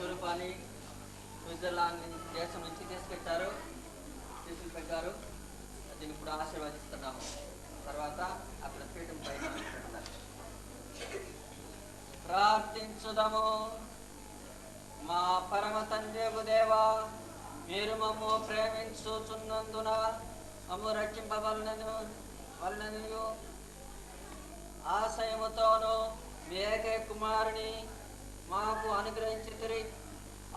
స్వరూపాన్ని స్విట్జర్లాండ్ దేశం నుంచి తీసుకొచ్చారు, తీసుకుపెట్టారు. దీన్ని ఇప్పుడు ఆశీర్వదిస్తున్నాము. తర్వాత అక్కడ పీఠం పైన పెడతారు. ప్రార్థించుదము. మా పరమ తండ్రి దేవా, మీరు మమ్ము ప్రేమించుచున్నందున మమ్ము రక్షింపవలననియు ఆశయముతోను మీ ఏకైక కుమారుని మాకు అనుగ్రహించితిరి.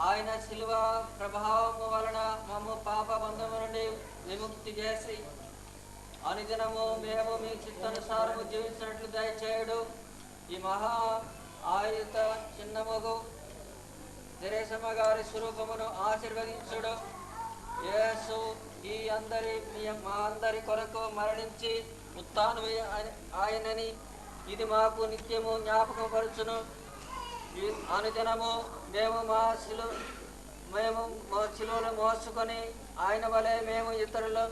ఆయన శిలువ ప్రభావము వలన మమ్ము పాప బంధము నుండి విముక్తి చేసి అనుదినము మేము మీ చిత్తానుసారము జీవించినట్లు దయచేయుడు. ఈ మహా ఆయుధ చిన్నముగు తెరేసమ్మ గారి స్వరూపమును ఆశీర్వదించుడు. యేసు మా అందరి కొరకు మరణించి ఉత్థానము ఆయనని ఇది మాకు నిత్యము జ్ఞాపకం పరచును. అనుదినము మేము మా శిలువను మోసుకొని ఆయన వలె మేము ఇతరులు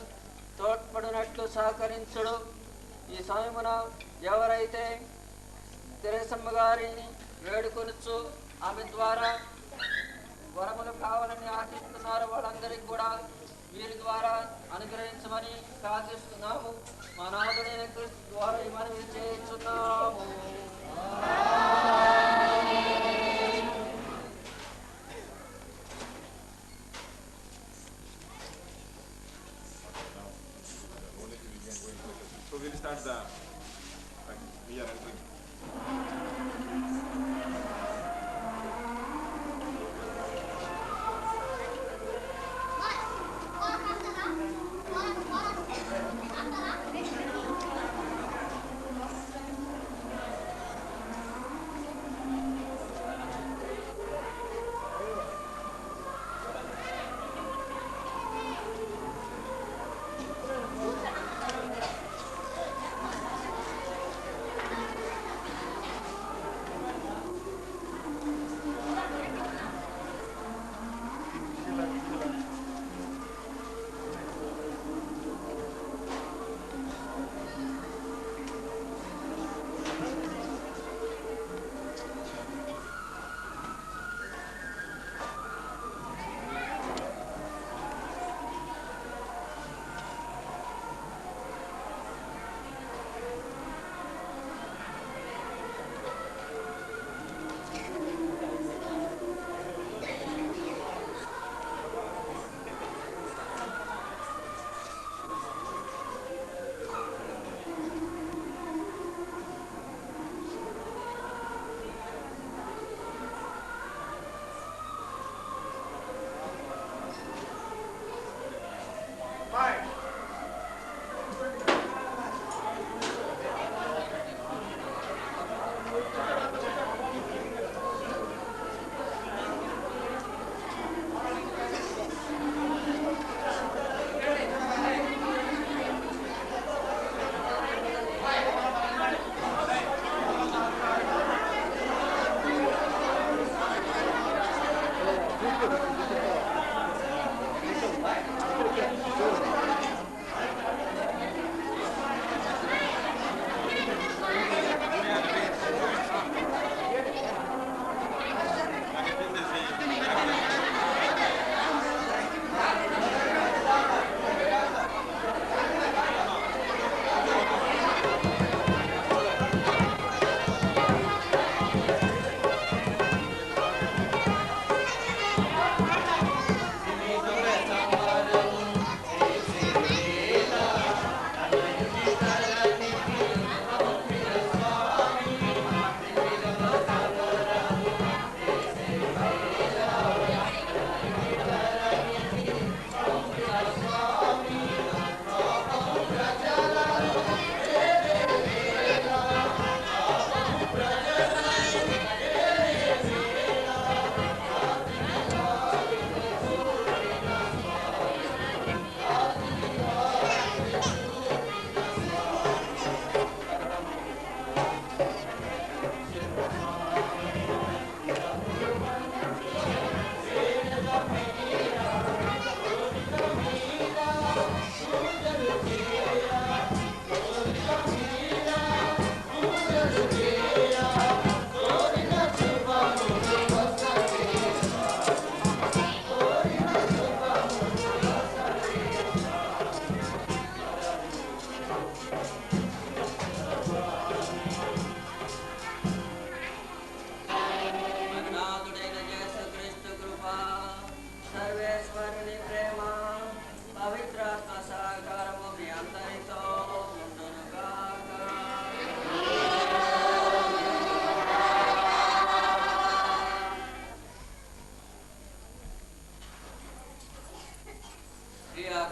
తోడ్పడినట్లు సహకరించుడు. ఈ సమయమున ఎవరైతే తెరేసమ్మ గారిని వేడుకొనుచు ఆమె ద్వారా వరములు కావాలని ఆశిస్తున్నారు, వాళ్ళందరికీ కూడా వీరి ద్వారా అనుగ్రహించమని ప్రార్థిస్తున్నాము. మా నాథుడైన క్రీస్తు ద్వారా మనవి చేస్తున్నాము. So we'll start the we are entering.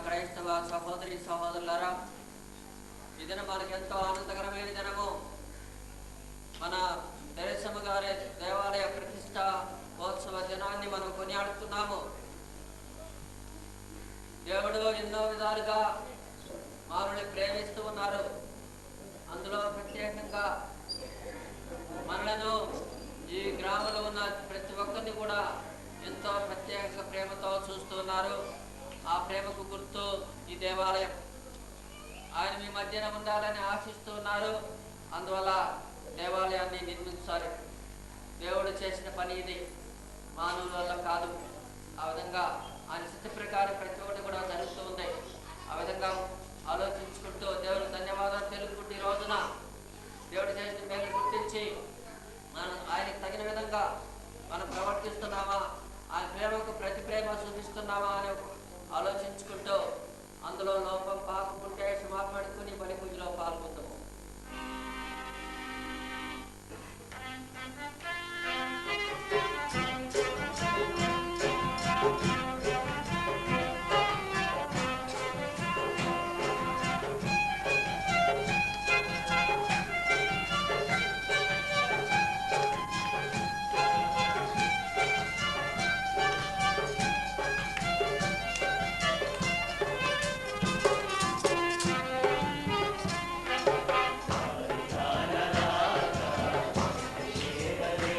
క్రైస్తవ సహోదరి సహోదరులారా, ఈ దినం మనకెంతో ఆనందకరమైన దినము. మన తెరేసమ్మ గారి దేవాలయ ప్రతిష్ట మహోత్సవ దినాన్ని మనం కొనియాడుతున్నాము. దేవుడు ఎన్నో విధాలుగా మనల్ని ప్రేమిస్తూ ఉన్నారు. అందులో ప్రత్యేకంగా మనలను ఈ గ్రామంలో ఉన్న ప్రతి ఒక్కరిని కూడా ఎంతో ప్రత్యేక ప్రేమతో చూస్తున్నారు. ఆ ప్రేమకు గుర్తు ఈ దేవాలయం. ఆయన మీ మధ్యన ఉండాలని ఆశిస్తూ ఉన్నారు. అందువల్ల దేవాలయాన్ని నిర్మించాలి. దేవుడు చేసిన పని ఇది, మానవుల వల్ల కాదు. ఆ విధంగా ఆయన చిత్త ప్రకారం ప్రతి ఒక్కటి కూడా జరుగుతూ ఉంది. ఆ విధంగా ఆలోచించుకుంటూ దేవుడు ధన్యవాదాలు తెలుపుకుంటూ ఈ రోజున దేవుడు చేసిన మేలు గుర్తించి మనం ఆయనకు తగిన విధంగా మనం ప్రవర్తిస్తున్నామా, ఆయన ప్రేమకు ప్రతి ప్రేమ చూపిస్తున్నామా అని ఆలోచించుకుంటూ అందులో లోపం పాపకుంటే క్షమాపడుకుని బలి పూజలో పాల్గొందాము. Hare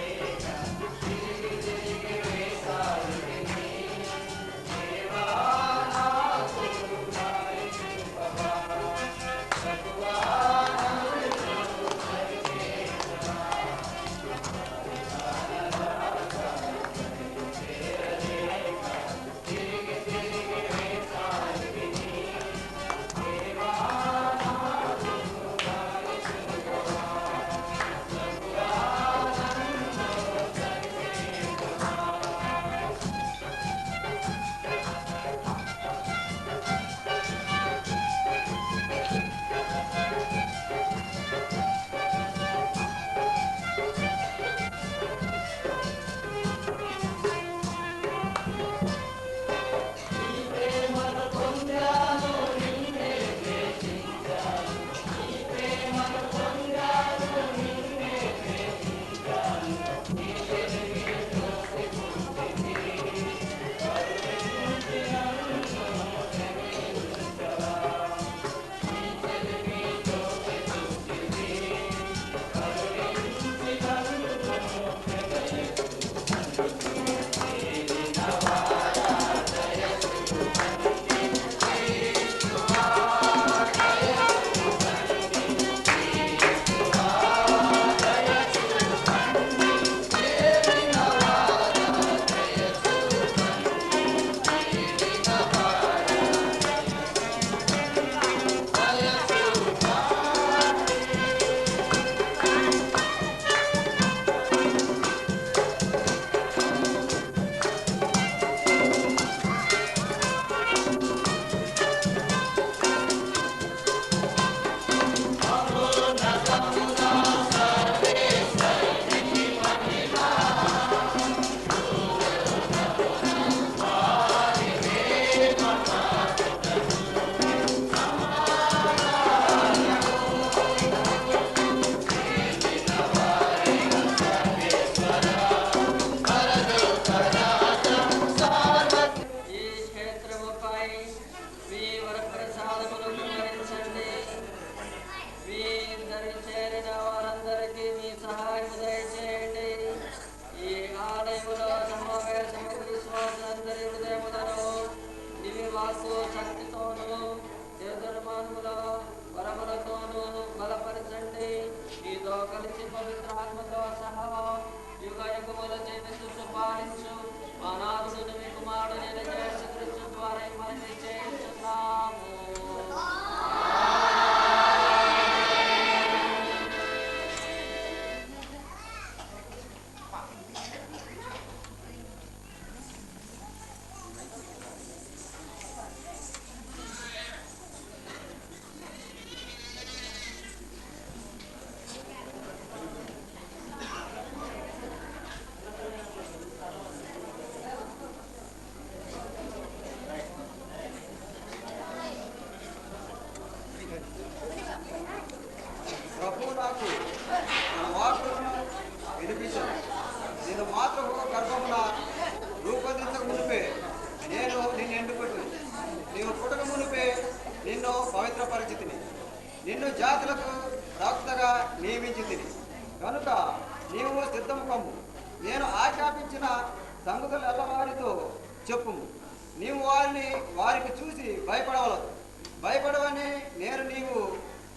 చెప్పుము. నీవు వారికి చూసి భయపడవలదు. భయపడవని నేను నీవు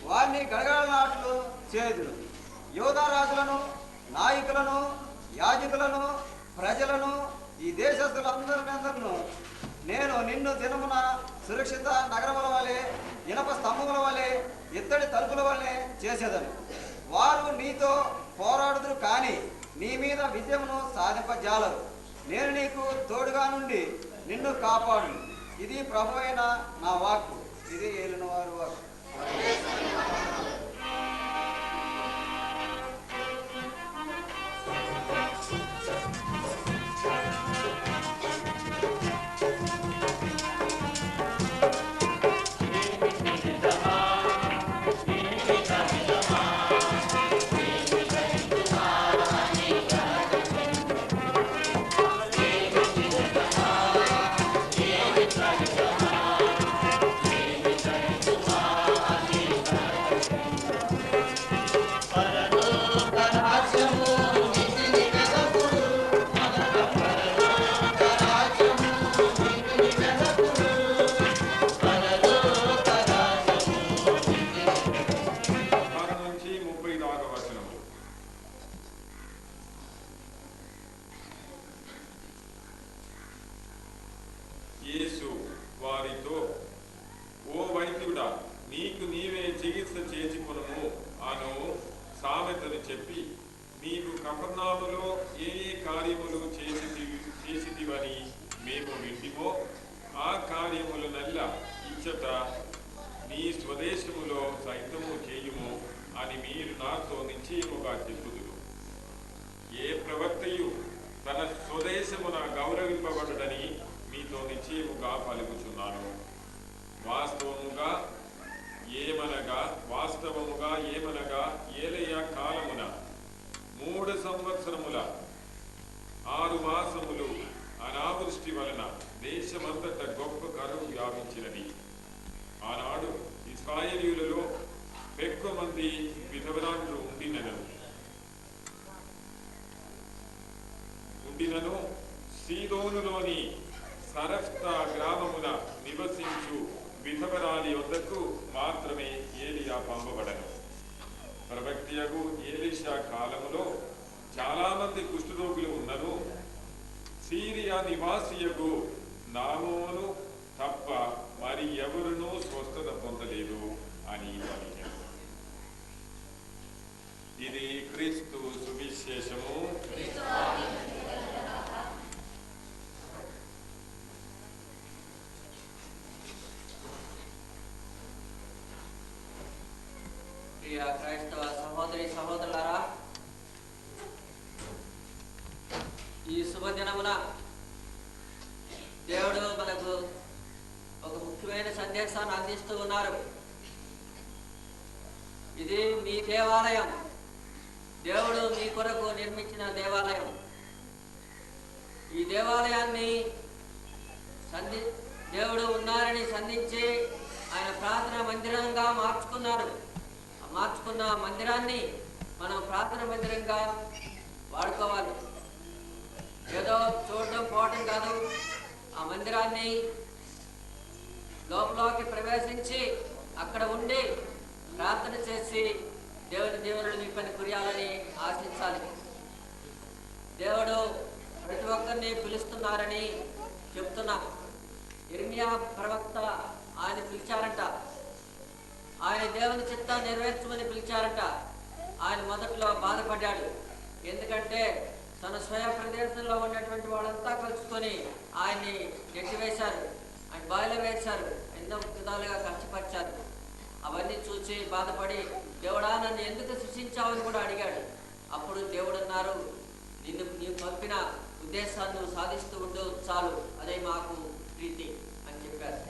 వారిని గడగడలాట్లు చేయుదును. యోధా రాజులను, నాయకులను, యాజకులను, ప్రజలను, ఈ దేశస్తులందరినూ నేను నిన్ను దినమున సురక్షిత నగరముల వలె, ఇనప స్తంభముల వలె, ఇత్తడి తలుపుల వలె చేసేదను. వారు నీతో పోరాడుదురు, కానీ నీ మీద విజయమును సాధింపజాలరు. నేను నీకు తోడుగా నుండి నిన్ను కాపాడు. ఇది ప్రభువైన నా వాక్కు. ఇది ఏలిన వారి వాక్కు. యేసు వారితో, ఓ వైద్యుడా, నీకు నీవే చికిత్స చేసికొనుము అను సామెతను చెప్పి, నీవు కఫర్నాములో ఏ ఏ కార్యములు చేసితివని మేము వింటిమో ఆ కార్యములనల్ల ఇచ్చట నీ స్వదేశములో సైతము చేయుము అని మీరు నాతో నిశ్చయముగా చెప్పుదురు. ఏ ప్రవక్తయు తన స్వదేశమున గౌరవింపబడుడని మీతో నిశ్చయముగా పలుకుచున్నాను. వాస్తవముగా ఏమనగా ఏలయ కాలమున 3 సంవత్సరముల 6 మాసములు అనావృష్టి వలన దేశమంతట గొప్ప కరువు వ్యాపించినది. ఆనాడు ఇశ్రాయేలీయులలో ఎక్కువ మంది విధవరాండ్రు ఉండినను సీదోనులోని సరఫ్తా గ్రామమున నివసించు విధవరాలి వద్దకు మాత్రమే ఏలియా పంపబడను. ప్రవక్తయగు ఏలీషా కాలములో చాలా మంది కుష్ఠరోగులు ఉన్నను. సిరియా నివాసియగు నామోను తప్ప మరి ఎవరునూ స్వస్థత పొందలేదు అని పలికారు. ఇది క్రీస్తు సువిశేషము. ప్రియ క్రైస్తవ సహోదరి సహోదరులారా, ఈ శుభదినమున దేవుడు మనకు ఒక ముఖ్యమైన సందేశాన్ని అందిస్తూ ఉన్నారు. ఇది మీ దేవాలయం, దేవుడు మీ కొరకు నిర్మించిన దేవాలయం. ఈ దేవాలయాన్ని దేవుడు ఉన్నారని సంధించి ఆయన ప్రార్థనా మందిరంగా మార్చుకున్న మందిరాన్ని మనం ప్రార్థన మందిరంగా వాడుకోవాలి. ఏదో చూడడం పోవటం కాదు. ఆ మందిరాన్ని లోపలికి ప్రవేశించి అక్కడ ఉండి ప్రార్థన చేసి దేవుడు మీ పని కురియాలని ఆశించాలి. దేవుడు ప్రతి ఒక్కరిని పిలుస్తున్నారని చెప్తున్నా. ఇర్మియా ప్రవక్త ఆయన పిలిచారంట. ఆయన దేవుని చిత్తాన్ని నెరవేర్చమని పిలిచారంట. ఆయన మొదట్లో బాధపడ్డాడు. ఎందుకంటే తన స్వయం ప్రదేశంలో ఉన్నటువంటి వాళ్ళంతా కలుసుకొని ఆయన్ని నెట్టివేశారు, ఆయన బాయిలో వేశారు, ఎన్నో విధాలుగా కష్టపరిచారు. అవన్నీ చూసి బాధపడి, దేవుడా నన్ను ఎందుకు సృష్టించావని కూడా అడిగాడు. అప్పుడు దేవుడు అన్నారు, నీవు పంపిన ఉద్దేశాన్ని నువ్వు సాధిస్తూ ఉండు చాలు, అదే మాకు ప్రీతి అని చెప్పారు.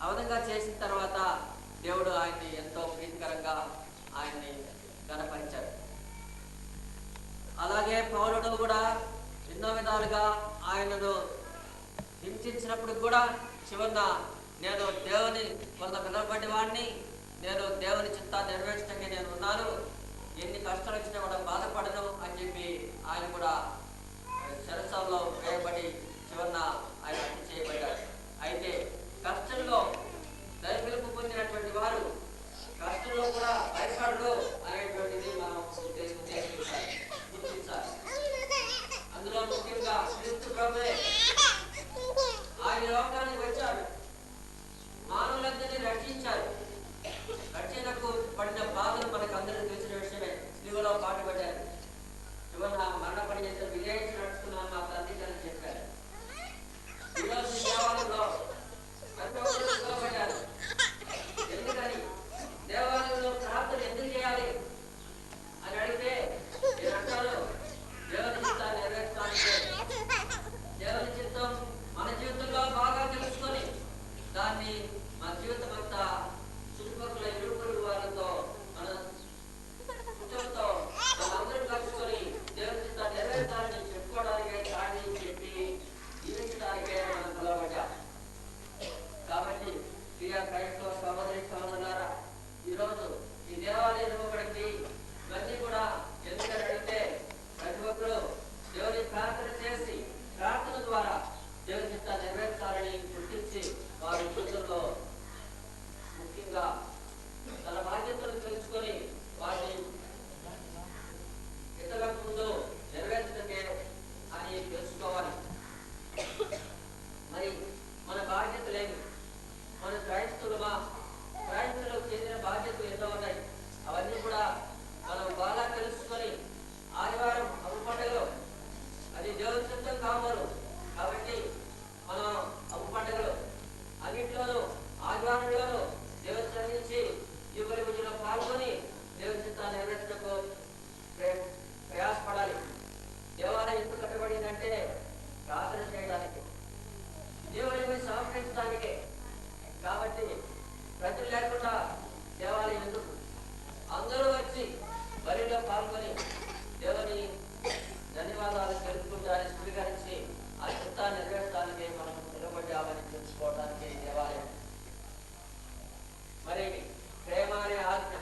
ఆ విధంగా చేసిన తర్వాత దేవుడు ఆయన్ని ఎంతో ప్రీతికరంగా ఆయన్ని గణపరిచారు. అలాగే పౌలుడు కూడా ఎన్నో విధాలుగా ఆయనను హింసించినప్పుడు కూడా చివరిన నేను దేవుని కొంత పిలువబడి వాడిని, నేను దేవుని చిత్తాన్ని నెరవేర్చడానికి నేను ఉన్నాను, ఎన్ని కష్టాలు వచ్చినా కూడా బాధపడను అని చెప్పి ఆయన కూడా చెరసాలలో వేయబడి చివరిన ఆయన ద్వారా దేవుని చిత్తాన్ని నెరవేర్చాలని గుర్తించి వారి వృద్ధుల్లో ముఖ్యంగా తన బాధ్యతలు తెలుసుకొని వాటిని ఇతరుల ముందు నెరవేర్చడమే అని తెలుసుకోవాలి. మరి మన బాధ్యతలేమి? మన క్రైస్తవులకు చెందిన బాధ్యతలు ఎన్నో ఉన్నాయి. అవన్నీ కూడా మనం బాగా తెలుసుకొని ఆదివారం అవు పండుగలో అది దేవుని చిత్తం కావాలి కాబట్టి మనం అవు పండుగలో అన్నింటిలోనూ ఆదివారంలోనూ దేవుని సన్నిధించి ఈ బలి పూజలో పాల్గొని దేవుని చిత్తాన్ని నెరవేర్చడానికి ప్రయాసపడాలి. దేవాలయం ఎందుకు కట్టబడిందంటే ప్రార్థన చేయడానికి, దేవుని సమర్పించడానికే. కాబట్టి ప్రజలు లేకుండా దేవాలయం ఎందుకు? అందరూ వచ్చి బలిలో పాల్గొని దేవుని ధన్యవాదాలు తెలుపుకుంటారని స్వీకరించి ఆ చిత్తాన్ని నెరవేర్చడానికి మనం నిలబడ్డామని తెలుసుకోవడానికి దేవాలయం. మరి ప్రేమ అనే ఆజ్ఞ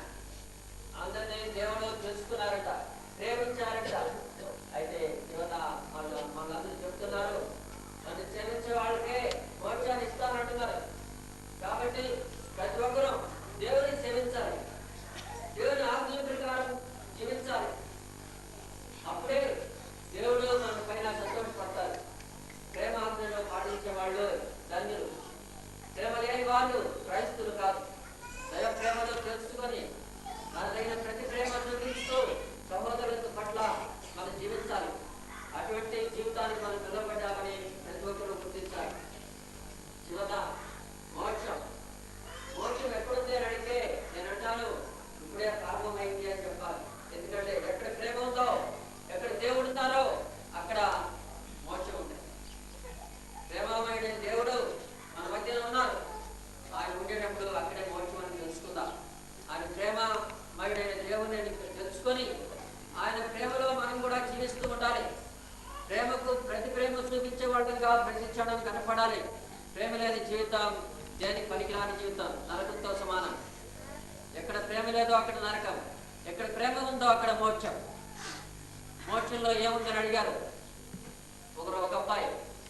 అందరినీ దేవుడు తెలుసుకున్నారట, ప్రేమించారట. అయితే యువత మనందరూ చెప్తున్నారు, నన్ను క్షమించే వాళ్ళకే మోక్షాన్ని ఇస్తానంటున్నారు. కాబట్టి ప్రతి ఒక్కరూ దేవుని క్షమించాలి, దేవుని ఆజ్ఞ ప్రకారం జీవించాలి. అప్పుడే దేవుడు మన పైన సంతోషపడతారు. ప్రేమ ఆజ్ఞలో పాటించే వాళ్ళు ధన్యులు. ప్రేమ లేని వాళ్ళు క్రైస్తులు కాదు. దైవ ప్రేమలో తెలుసుకొని మనదైన ప్రతి ప్రేమ చూపిస్తూ సహోదరుల పట్ల మనం జీవించాలి. అటువంటి జీవితానికి మనం పిలువబడ్డామని ప్రతి ఒక్కరూ గుర్తించాలి. చివత మోక్షం ఎక్కడుంది అని అడిగితే నేను అంటాను, ఇప్పుడే ప్రారంభమైంది అని చెప్పాలి. ఎందుకంటే ఎక్కడ ప్రేమ ఉందో, ఎక్కడ దేవుడు ఉన్నారో అక్కడ మోక్షం ఉంది. ప్రేమమైన దేవుడు మన మధ్యలో ఉన్నారు. ఆయన ఉండేటప్పుడు అక్కడే మోక్షం అని తెలుసుకుందాం. ఆయన ప్రేమమయుడైన దేవుని తెలుసుకొని ఆయన ప్రేమలో మనం కూడా జీవిస్తూ ఉండాలి. ప్రేమకు ప్రతి ప్రేమ చూపించే వాళ్ళగా ప్రతి క్షణం కనపడాలి. ప్రేమ లేని జీవితం దేనికి పనికిరాని జీవితం, నరకంతో సమానం. ఎక్కడ ప్రేమ లేదో అక్కడ నరకం, ఎక్కడ ప్రేమ ఉందో అక్కడ మోక్షం. మోక్షంలో ఏముందని అడిగారు ఒక అబ్బాయి.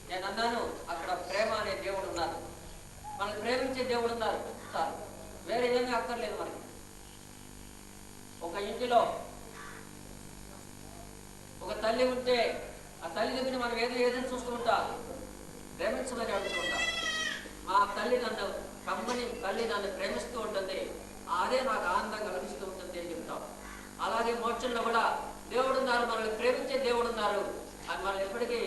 నేను అన్నాను, అక్కడ ప్రేమ అనే దేవుడు ఉన్నారు, మనల్ని ప్రేమించే దేవుడు ఉన్నారు సార్, వేరే ఏమీ అక్కర్లేదు మనకి. ఒక ఇంటిలో ఒక తల్లి ఉంటే ఆ తల్లి దగ్గర మనం ఏదైనా చూస్తూ ఉంటాం, ప్రేమించమని అడుగుతుంటాం. మా తల్లి నన్ను కమ్మని తల్లి నన్ను ప్రేమిస్తూ ఉంటుంది, అదే నాకు ఆనందం కలిగిస్తూ ఉంటుంది అని చెప్తాం. అలాగే మోక్షంలో కూడా దేవుడు ఉన్నారు, మనల్ని ప్రేమించే దేవుడు ఉన్నారు. అని మనల్ని ఎప్పటికీ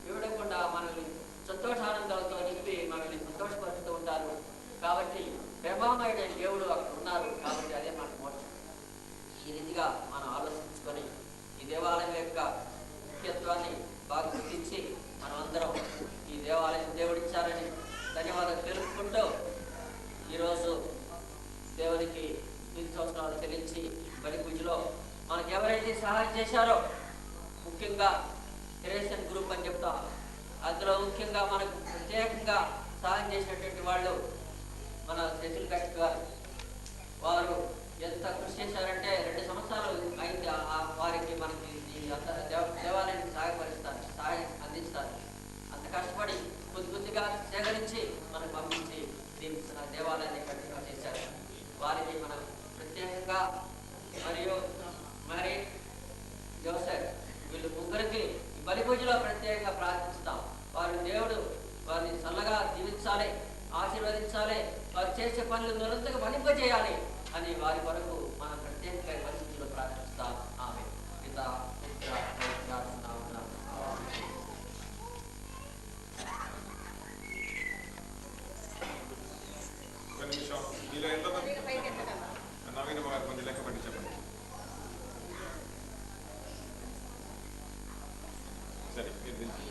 వివడకుండా మనల్ని సంతోషానందాలతో నింపి మనల్ని సంతోషపరుస్తూ ఉంటారు. కాబట్టి ప్రేమామయుడైన దేవుడు అక్కడ ఉన్నారు. కాబట్టి అదే మనకు మోక్షం. ఈ రీతిగా మనం ఆలోచించుకొని ఈ దేవాలయం యొక్క ముఖ్యత్వాన్ని బాగా గుర్తించి మనం అందరం ఈ దేవాలయం దేవుడిచ్చారని ధన్యవాదాలు తెలుపుకుంటూ ఈరోజు దేవునికి 5 సంవత్సరాలు చెల్లించి బలి పూజలో మనకు ఎవరైతే సహాయం చేశారో, ముఖ్యంగా క్రియేషన్ గ్రూప్ అని చెప్తాం, అందులో ముఖ్యంగా మనకు ప్రత్యేకంగా సహాయం చేసినటువంటి వాళ్ళు మన శశిల్ కట్ గారు. వారు ఎంత కృషి చేశారంటే 2 సంవత్సరాలు అయింది వారికి మనకి ఈ దేవాలయానికి సహాయం అందిస్తారు. అంత కష్టపడి కొద్దిగా సేకరించి మనకు పంపించి దేవాలయాన్ని కట్టిగా చేశారు. వారికి మనం ప్రత్యేకంగా మరియు మరి జోసెఫ్ వీళ్ళు ముగ్గురికి బలి పూజలో ప్రత్యేకంగా ప్రార్థిస్తాం. వారి దేవుడు వారిని చల్లగా జీవించాలి, ఆశీర్వదించాలి, వారు చేసే పనులు నిరంతరంగా ఫలింపజేయాలి అని వారి కొరకు మనం ప్రత్యేకంగా బలి పూజలో ప్రార్థిస్తాం. ఆమె పితా పుత్ర పవిత్రాత్మ నామమున ఆమేన్. ఒక నిమిషం, మీలో ఎంతమంది నవీన గారు కొంచెం లెక్క పెట్టి చెప్పండి. సరే, మీరు దించండి.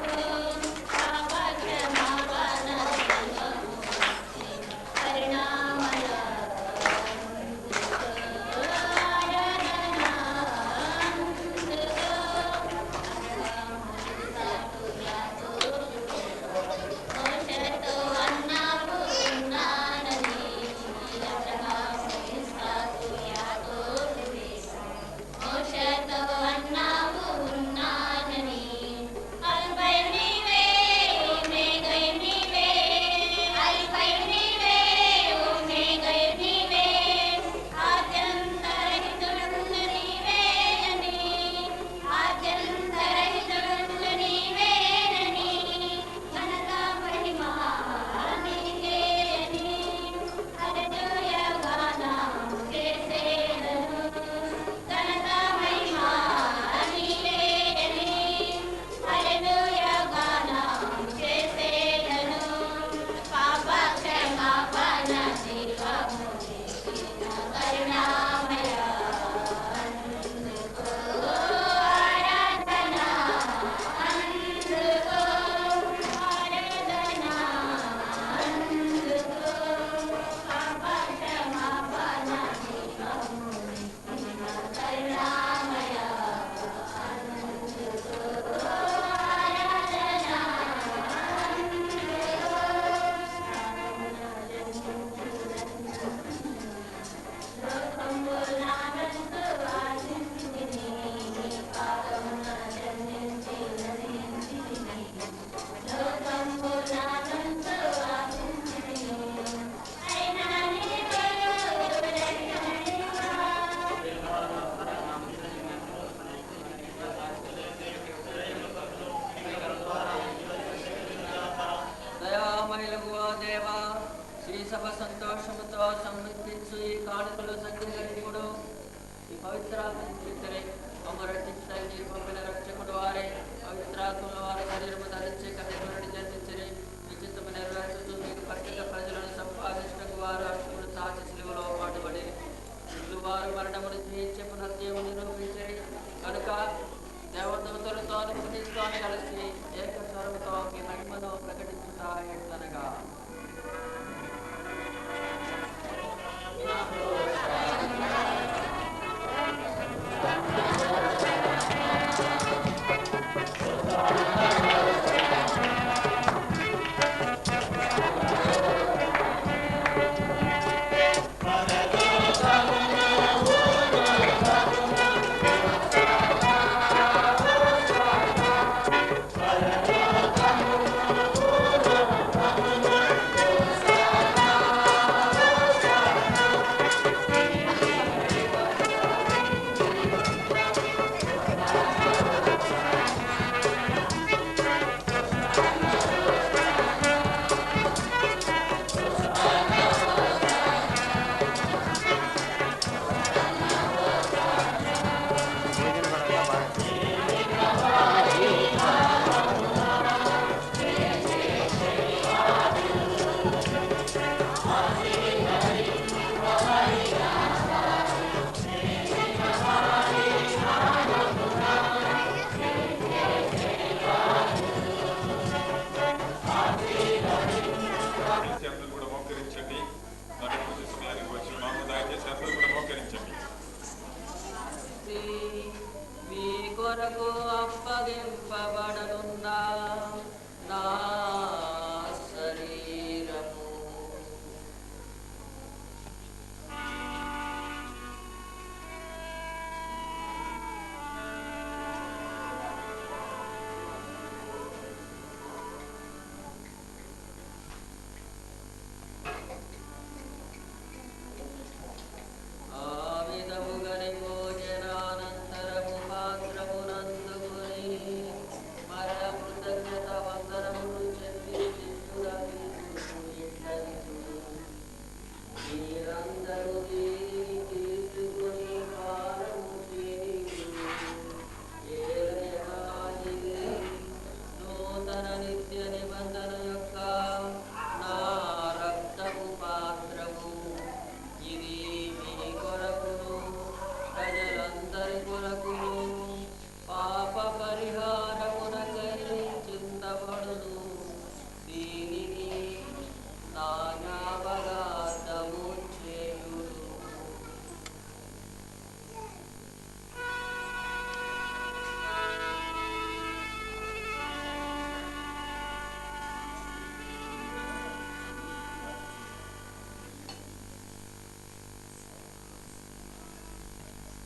Hare సభ సంతోషముతో సమర్పించు ఈ కానుకలు సంఖ్యగలిగుడు ఈ పవిత్రాత్మని మమ్మ రక్షించడానికి పంపిన రక్షకుడు వారే పవిత్రాత్మల వారి శరీరము ధరించి కన్యకులను జన్మించని విచిత్రము నెరవేర్చుతూ మీకు పట్టిక ప్రజలను సంపాదించడానికి వారు అక్షములు సాచి శిలువలో పాటుపడి వారు మరణమును జయించి పునర్జీవము నిరూపించని కనుక దేవదూతలతో పునీతో కలిసి ఏకస్వరముతో మీ మహిమను ప్రకటించుతా ఎట్లనగా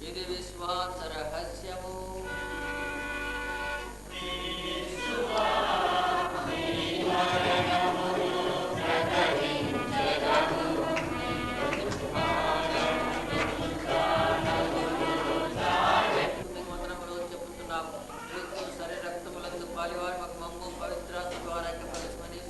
ఇది విశ్వాస రహస్యము. చెప్పుతున్నాము సరే రక్తములందు పాలివారి ఒక మమ్ము పవిత్రాత్మ ద్వారా పరిశ్రమని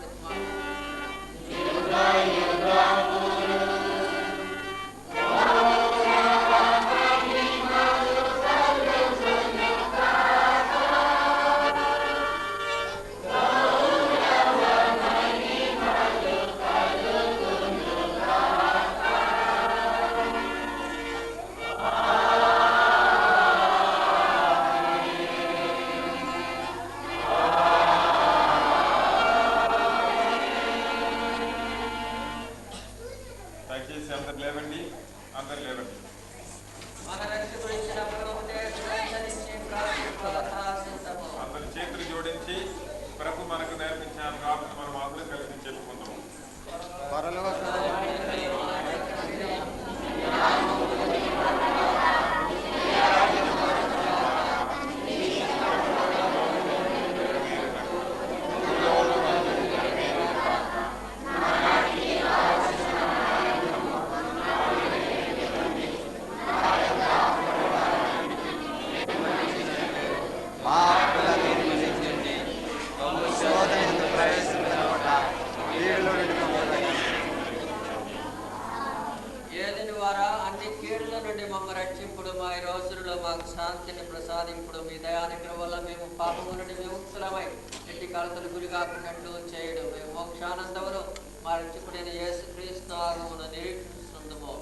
అన్ని కీడుల నుండి మమ్మల్ని రక్షింపుడు, మా ఈ రోజుల్లో మాకు శాంతిని ప్రసాదింపుడు. మీ దయానుగ్రహం వల్ల మేము పాపము నుండి విముక్తులమై ఎట్టి కలతలు గురి కాకున్నట్లు చేయడం. మేము మోక్షానందమును మా రక్షకుడైన యేసుక్రీస్తు ఆగమును నిరీక్షిస్తుందుము.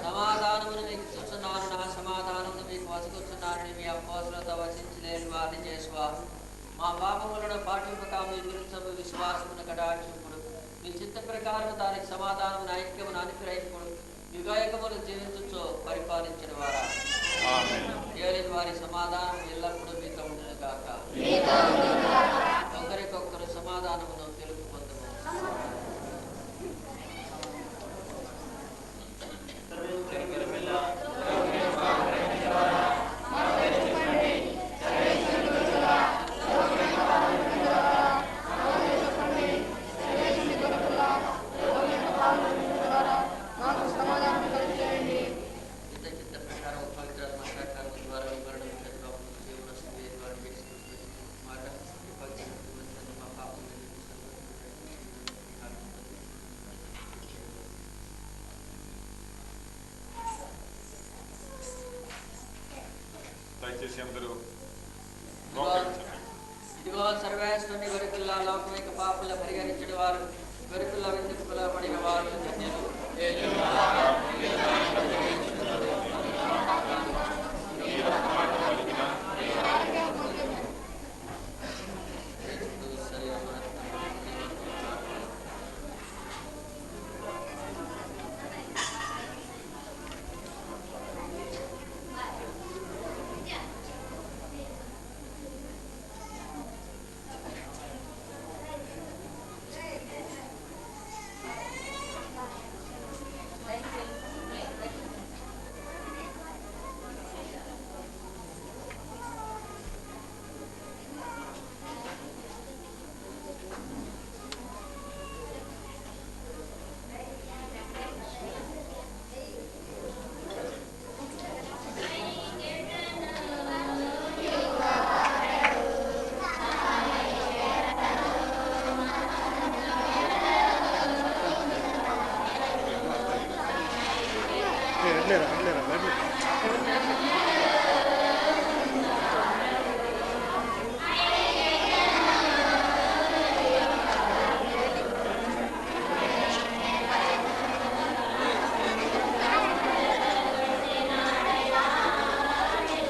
సమాధానమును మీకు ఇస్తున్నాను, నా సమాధానమును మీకు వసుకుతున్నానని మీ అపోస్తులతో వచించలేని వారిని చేసువా. మా పాపములను పాటింపక మీ విరుద్ధము విశ్వాసమును కటాక్షింపుడు. మీ చిత్త ప్రకారం దానికి సమాధానమును ఐక్యమును అనుగ్రహింపుడు. యుగయుగములు జీవించుచో పరిపాలించిన వారా ఏలిన వారి సమాధానం ఎల్లప్పుడూ మీతో ఉండును గాక. ఒకరికొకరు సమాధానమును తెలుపుకొందుము. దయచేసి అందరూ ఇదిగో సర్వేశ్వరుని గొరిపిల్ల లోకమిక పాపుల పరిగణించడం వారు గొరిపిల్ల విందుకు పిలువబడిన వారు ధన్యులు.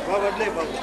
బదలే బాబు.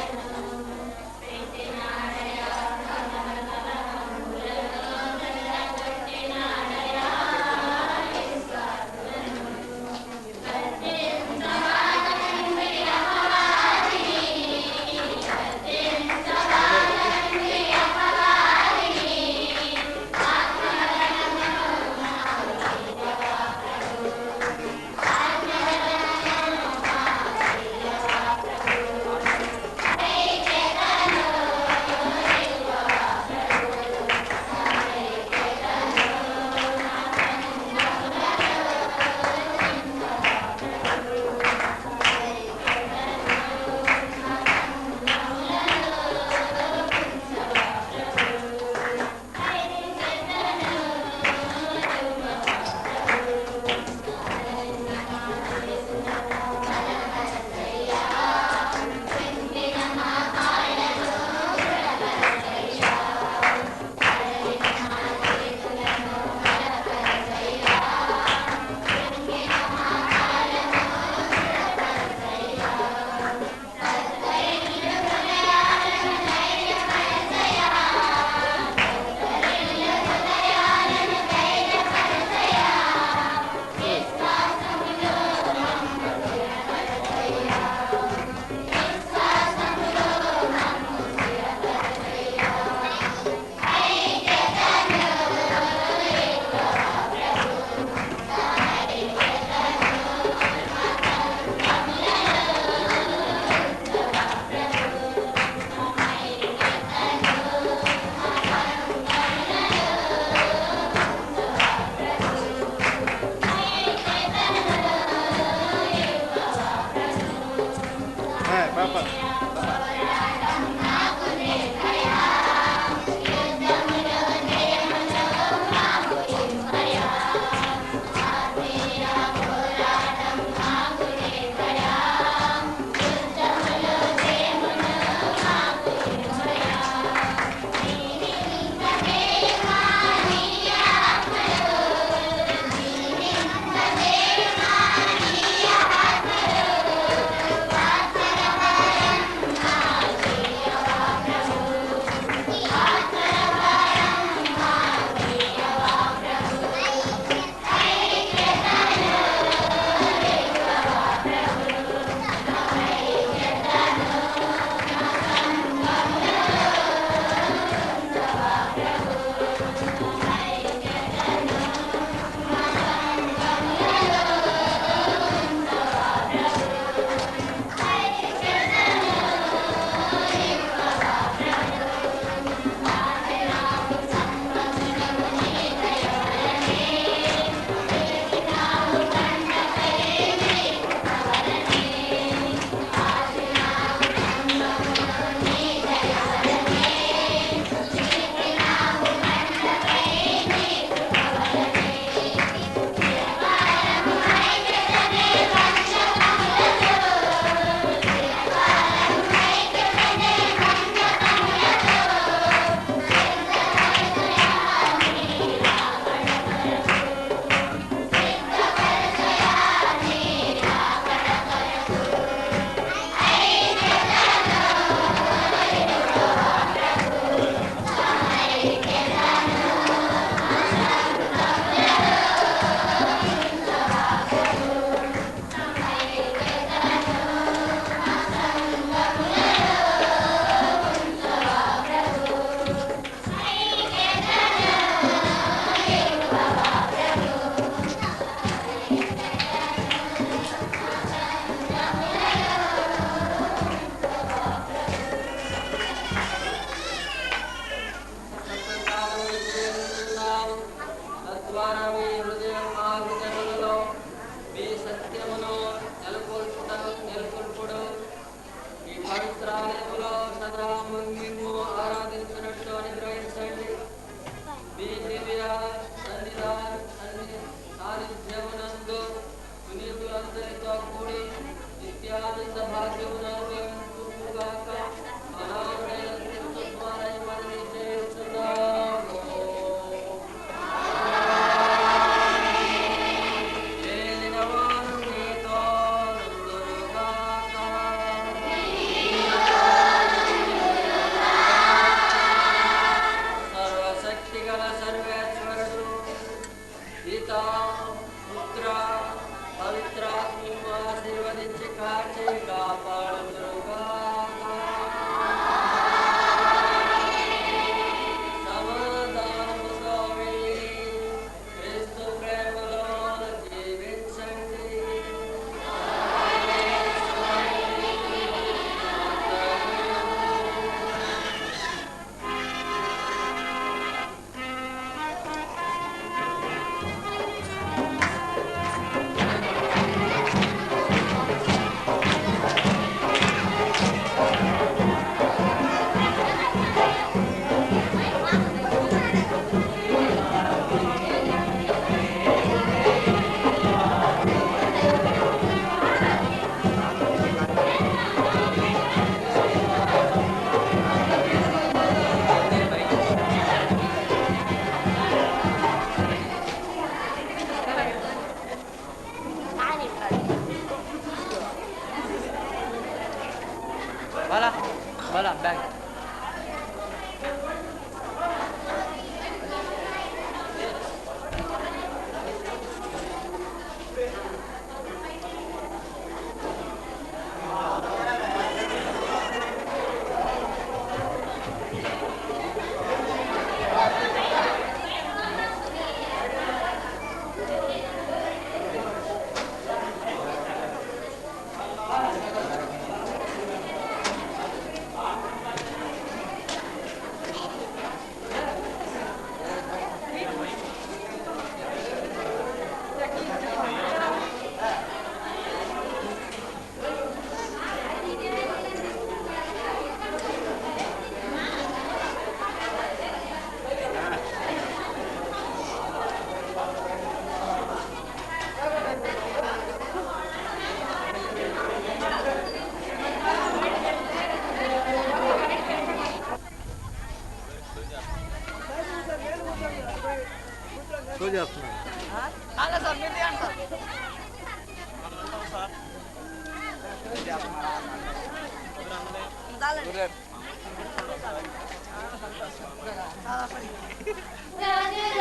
రోజు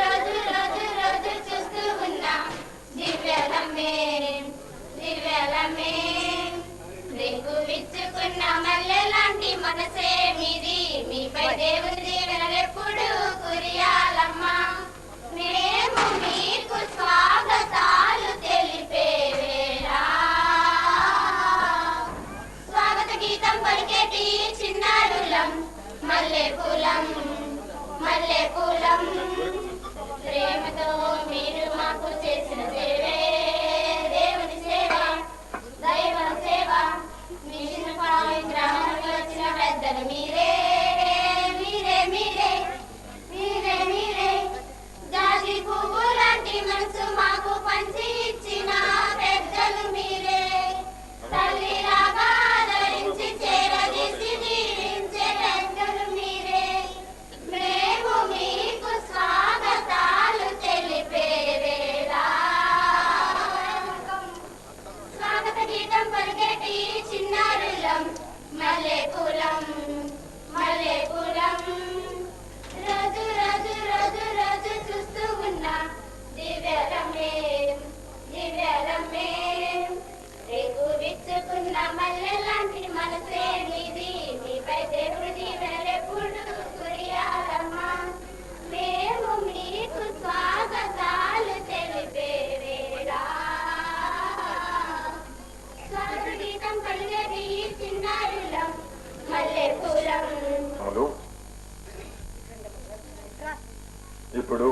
రోజు రోజు రోజు చూస్తూ ఉన్నా దివ్యలమ్మే దివ్యలమ్మే రేపు విచ్చుకున్న మల్లెలాంటి మనసే మీది మీపై దేవుని దీవెనలెప్పుడు కురియాలమ్మా మేము మీకు స్వాగతాలు తెలిపే వేళ స్వాగత గీతం పలికేటి చిన్నారులం మల్లె పూలం ప్రేమతో మీరు మాకు చేసిన సేవే దేవుని సేవ దైవ సేవ మిషన్ గ్రామానికి వచ్చిన పెద్దలు మీరే మీరే మీరే మీరే మీరే జాజి పువ్వు లాంటి మనసు మాకు పంచి ఇచ్చిన పెద్దలు మీరే తల్లిలాగా ఆదరించి చేరదీసి దీవించే పెద్దలు మీరే మేము మీకు స్వాగతాలు తెలిపే వేళ స్వాగత గీతం పలికేటి చిన్నారులం మల్లె పూలం రోజు రోజు రోజు రోజు చూస్తూ ఉన్నా దివ్యలమ్మే రేపు విచ్చుకున్న మల్లె లాంటి మనసే మీది మీపై దేవుడి దీవెనలెప్పుడు కురియాలమ్మా మేము మీకు స్వాగతాలు తెలిపే వేళ స్వాగత గీతం పలికేటి చిన్నారులం మల్లె పూలం ఇప్పుడు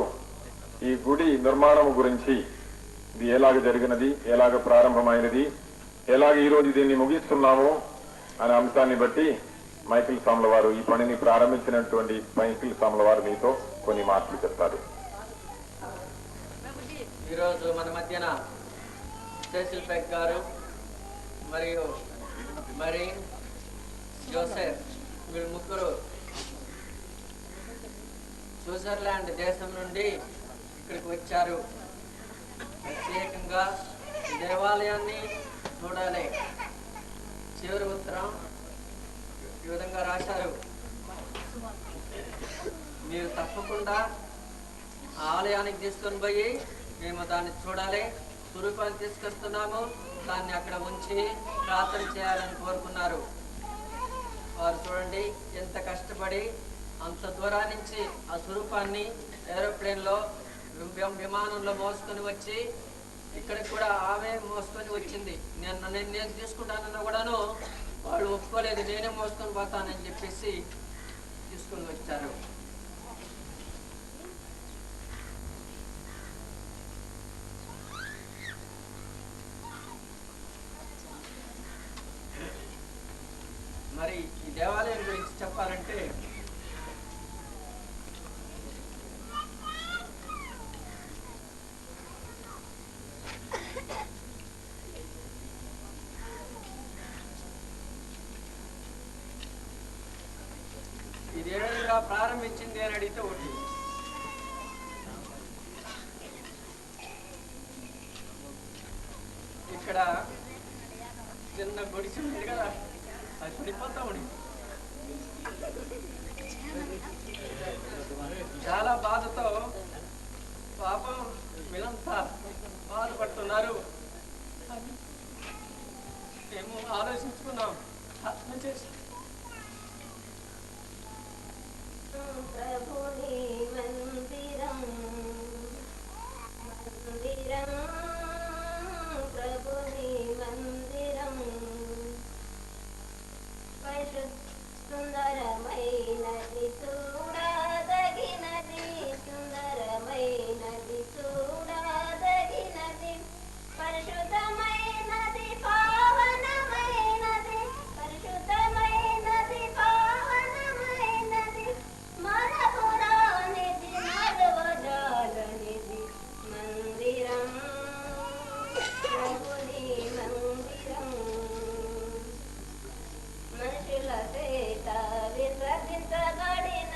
ఈ గుడి నిర్మాణం గురించి ఇది ఎలాగ జరిగినది, ఎలాగ ప్రారంభమైనది, ఎలాగ ఈరోజు దీన్ని ముగిస్తున్నాము అనే అంశాన్ని బట్టి మైకిల్ సాముల వారు ఈ పనిని ప్రారంభించినటువంటి మైకిల్ సాముల వారు మీతో కొన్ని మాటలు చెప్తారు. ఈరోజు మన మధ్యన సెసిల్ పెక్ గారు మరియు జోసెఫ్ వీళ్ళు ముగ్గురు స్విట్జర్లాండ్ దేశం నుండి ఇక్కడికి వచ్చారు. ప్రత్యేకంగా దేవాలయాన్ని చూడాలి. చివరి ఉత్తరం ఈ విధంగా రాశారు, మీరు తప్పకుండా ఆలయానికి తీసుకొని పోయి మేము దాన్ని చూడాలి, స్వరూపాన్ని తీసుకొస్తున్నాము, దాన్ని అక్కడ ఉంచి ప్రార్థన చేయాలని కోరుకున్నారు. వారు చూడండి ఎంత కష్టపడి అంత దూరం నుంచి ఆ స్వరూపాన్ని ఏరోప్లేన్లో విమానంలో మోసుకొని వచ్చి ఇక్కడికి కూడా ఆమె మోసుకొని వచ్చింది. నేను తీసుకుంటానన్నా కూడాను వాళ్ళు ఒప్పుకోలేదు, నేనే మోసుకొని పోతానని చెప్పేసి తీసుకొని వచ్చారు. మరి ఈ దేవాలయం గురించి చెప్పాలంటే ఇది ఏ విధంగా ప్రారంభించింది అని అడిగితే ఒకటి, ఇక్కడ చిన్న గుడిసి ఉంది కదా, అది పడిపోతా ఉండి చాలా బాధతో పాపం వీళ్ళంతా బాధపడుతున్నారు. మేము ఆలోచించుకున్నాం, అర్థం చేసి ప్రభుని మందిరం మందిరం ప్రభుని మందిరం సుందరమైనది చూడదగినది సుందరమైనది చూడదగినది పరిశుద్ధమైనది పావనమైనది పరిశుద్ధమైనది పావనమైనది మరపురానిది మరవజాలనిది మందిరం ప్రభుని మందిరం మనుషుల చేత విసర్జించబడిన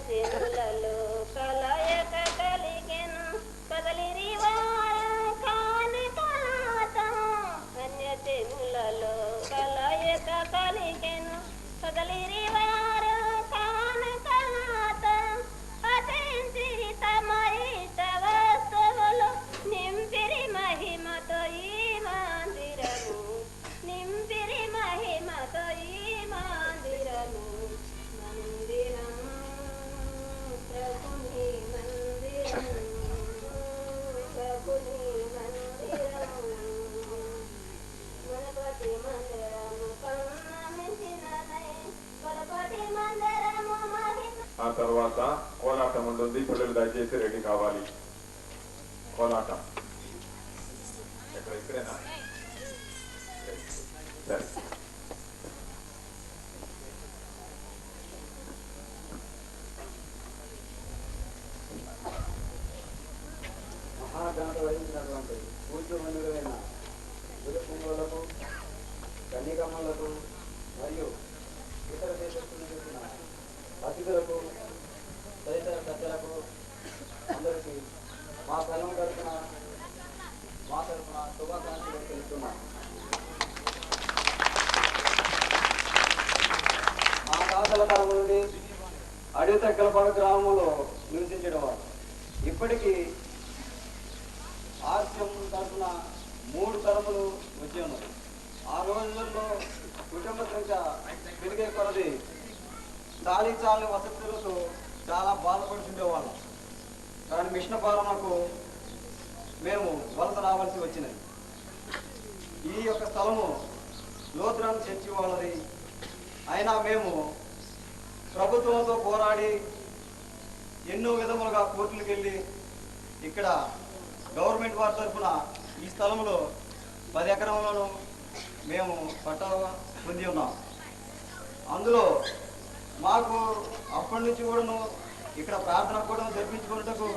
చెనులలో కలయక కలిగెను కదలిరి వారం కాని కలాతం అన్య చెనులలో కలయక కలిగెను కదలిరి వారం కాని కలాతం అతించిరి తమ ఇష్ట వస్తువులు నింపిరి మహిమతో ఈ మందిరము నింపిరి మహిమతో ఈ మందిరము మందిరం ప్రభుని మందిరం ప్రభుని మందిరం గణపతి మందిరము కన్నమించినదై గణపతి మందిరము మహిమ. ఆ తర్వాత కోలాటం ఉంటుంది. పిల్లలు దయచేసి రెడీ కావాలి. కోలాటం ఇక్కడేనా? సరే. మహాఘనత వహించినటువంటి పూజ్యమనులైన గురుపుంగులకు కన్యకమ్మలకు మరియు ఇతర దేశస్తుల అతిథులకు తదితర పెద్దలకు అందరికీ మా సంఘం తరఫున శుభాకాంక్షలు తెలుస్తున్నాం. మా తాతల తరం నుండి అడవి తగ్గలపాడు గ్రామంలో నివసించడం వారు ఇప్పటికీ ఆర్యం తరఫున 3 తరములు వచ్చి ఉన్నారు. ఆ రోజుల్లో కుటుంబ సంఖ్య పెరిగే కొలది చాలి వసతులతో చాలా బాధపడుతుండేవాళ్ళం. కానీ మిషన్ పాలనకు మేము వలస రావాల్సి వచ్చినది. ఈ యొక్క స్థలము లోతురాన్ని చర్చి వాళ్ళది. అయినా మేము ప్రభుత్వంతో పోరాడి ఎన్నో విధములుగా కోర్టులకు వెళ్ళి ఇక్కడ గవర్నమెంట్ వారి తరఫున ఈ స్థలంలో 10 ఎకరంలోనూ మేము పట్టా పొంది ఉన్నాం. అందులో మాకు అప్పటి నుంచి కూడాను ఇక్కడ ప్రార్థన కూడా జరిపించుకున్నట్టుకు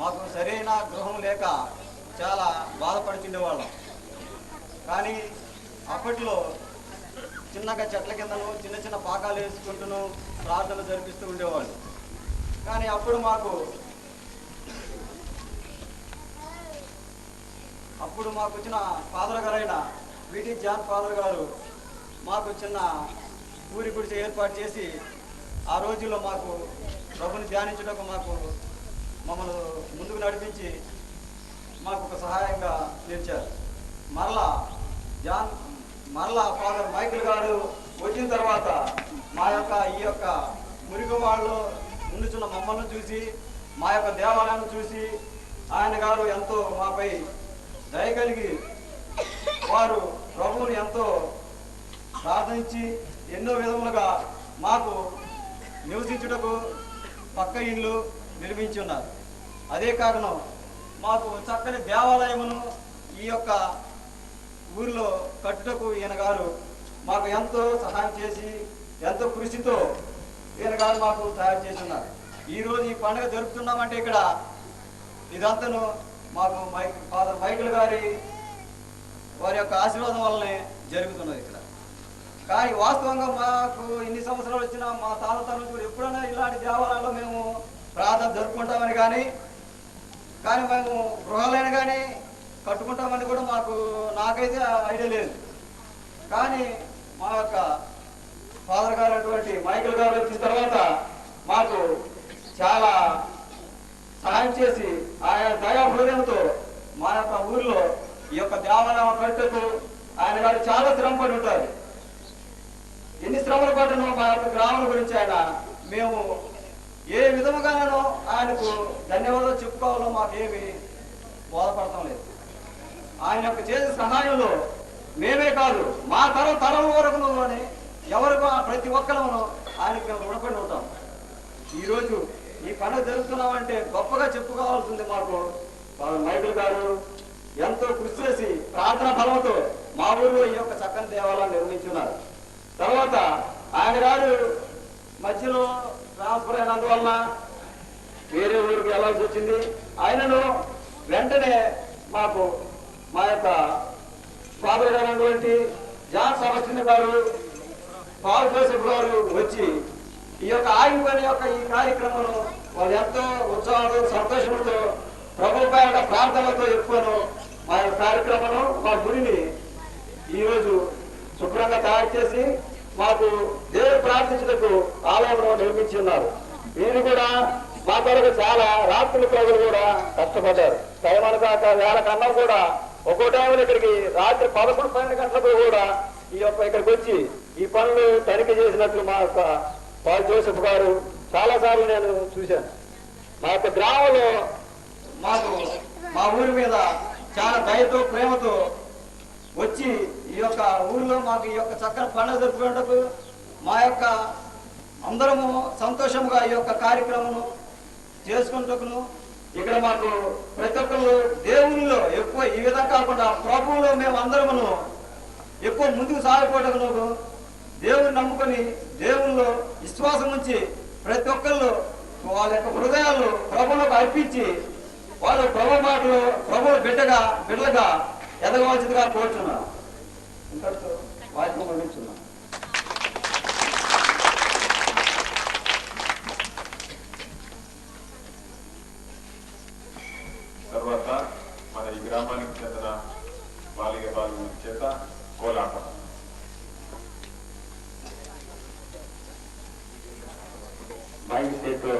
మాకు సరైన గృహం లేక చాలా బాధపడుతుండేవాళ్ళం. కానీ అప్పట్లో చిన్నగా చెట్ల కిందను చిన్న పాకాలు వేసుకుంటూ ప్రార్థనలు జరిపిస్తూ ఉండేవాళ్ళు. కానీ అప్పుడు మాకు వచ్చిన ఫాదర్ గారైన విటి జాన్ ఫాదర్ గారు మాకు చిన్న ఊరి గుడిసె ఏర్పాటు చేసి ఆ రోజుల్లో మాకు ప్రభుని ధ్యానించడానికి మమ్మల్ని ముందుకు నడిపించి మాకు ఒక సహాయంగా నిలిచారు. మరలా ఫాదర్ మైకిల్ గారు వచ్చిన తర్వాత ఈ యొక్క మురిగి వాళ్ళు ఉండుచున్న మమ్మల్ని చూసి మా యొక్క దేవాలయాన్ని చూసి ఆయన గారు ఎంతో మాపై దయ కలిగి వారు ప్రభువుని ఎంతో ప్రార్థించి ఎన్నో విధములుగా మాకు నివసించుటకు పక్క ఇళ్ళు నిర్మించి ఉన్నారు. అదే కారణం మాకు చక్కని దేవాలయమును ఈ యొక్క ఊరిలో కట్టుటకు ఈయన గారు మాకు ఎంతో సహాయం చేసి ఎంతో కృషితో ఈయన గారు మాకు తయారు చేసి ఉన్నారు. ఈరోజు ఈ పండుగ జరుపుతున్నామంటే ఇక్కడ ఇదంతను మాకు ఫాదర్ మైకిల్ గారి వారి యొక్క ఆశీర్వాదం వల్లనే జరుగుతున్నది ఇక్కడ. కానీ వాస్తవంగా మాకు ఇన్ని సంవత్సరాలు వచ్చిన మా తాతల నుంచి కూడా ఎప్పుడైనా ఇలాంటి దేవాలయాల్లో మేము ప్రార్థన జరుపుకుంటామని కానీ మేము గృహాలైన కానీ కట్టుకుంటామని కూడా నాకైతే ఐడియా లేదు. కానీ మా యొక్క ఫాదర్ గారు అటువంటి మైకిల్ గారు వచ్చిన తర్వాత మాకు చాలా సహాయం చేసి ఆయన దయా హృదయంతో మా యొక్క ఊరిలో ఈ యొక్క దేవాలయం కట్టుకు ఆయన గారు చాలా శ్రమ పడి ఉంటారు. ఎన్ని శ్రమలు పడినో మా యొక్క గ్రామం గురించి మేము ఏ విధముగానో ఆయనకు ధన్యవాదాలు చెప్పుకోవాలో మాకేమి బోధపడటం లేదు. ఆయన యొక్క చేసే సహాయంలో మేమే కాదు మా తరం వరకును అని ఎవరికో ప్రతి ఒక్కరము ఆయనకు మేము రుణపడి ఉంటాం. ఈరోజు ఈ పండుగ జరుగుతున్నామంటే గొప్పగా చెప్పుకోవాల్సింది మాకు మైకిల్ గారు ఎంతో కృషి చేసి ప్రార్థన బలంతో మా ఊరిలో ఈ యొక్క చక్కని దేవాలయాన్ని నిర్మించున్నారు. తర్వాత ఆయన గారు మధ్యలో ట్రాన్స్ఫర్ అయినందువలన వేరే ఊరికి వెళ్ళాల్సి వచ్చింది. ఆయనను వెంటనే మాకు మా యొక్క ఫాదర్ గారు అటువంటి జాన్ సెబాస్టియన్ గారు పాల్ జోసెఫ్ గారు వచ్చి ఈ యొక్క ఆగిపోయిన యొక్క ఈ కార్యక్రమం వాళ్ళు ఎంతో ఉత్సాహంతో సంతోషంతో ప్రభుపై ప్రార్థనలతో ఎక్కువను మా యొక్క కార్యక్రమం మా గుడిని ఈరోజు శుభ్రంగా తయారు చేసి మాకు దేవుడు ప్రార్థించడానికి ఆలయంలో నిర్మించి ఉన్నారు. వీరు కూడా మా కొరకు చాలా రాత్రులు ప్రజలు కూడా కష్టపడ్డారు. టైమనకాక వేల కన్నా కూడా ఒక్కో టైంలో ఇక్కడికి రాత్రి 11-12 గంటలకు కూడా ఈ యొక్క ఇక్కడికి వచ్చి ఈ పనులు తనిఖీ చేసినట్లు మా యొక్క పాల్ జోసెఫ్ గారు చాలా సార్లు నేను చూశాను. మా యొక్క గ్రామంలో మాకు మా ఊరి మీద చాలా దయతో ప్రేమతో వచ్చి ఈ యొక్క ఊరిలో మాకు ఈ యొక్క చక్కని పండుగ జరుపుకునేందుకు మా యొక్క అందరము సంతోషంగా ఈ యొక్క కార్యక్రమం చేసుకుంటూ ఇక్కడ మాకు ప్రతి ఒక్కరు దేవునిలో ఎక్కువ ఈ విధంగా కాకుండా ప్రభువులో మేము అందరము ఎక్కువ ముందుకు సాగిపోవటకు దేవుని నమ్ముకొని దేవునిలో విశ్వాసం ఉంచి ప్రతి ఒక్కళ్ళు వాళ్ళ యొక్క హృదయాలు ప్రభువులకు అర్పించి వాళ్ళు ప్రభు మాటలు ప్రభువు బిడ్డలుగా ఎదగవలసిందిగా కోరుతున్నాను. ఇంతటితో వాక్యం ముగించున్నాను. తర్వాత మన ఈ గ్రామానికి చెందిన బాలిక బాలుల చేత కోలాటం. మైక్ చేతిలో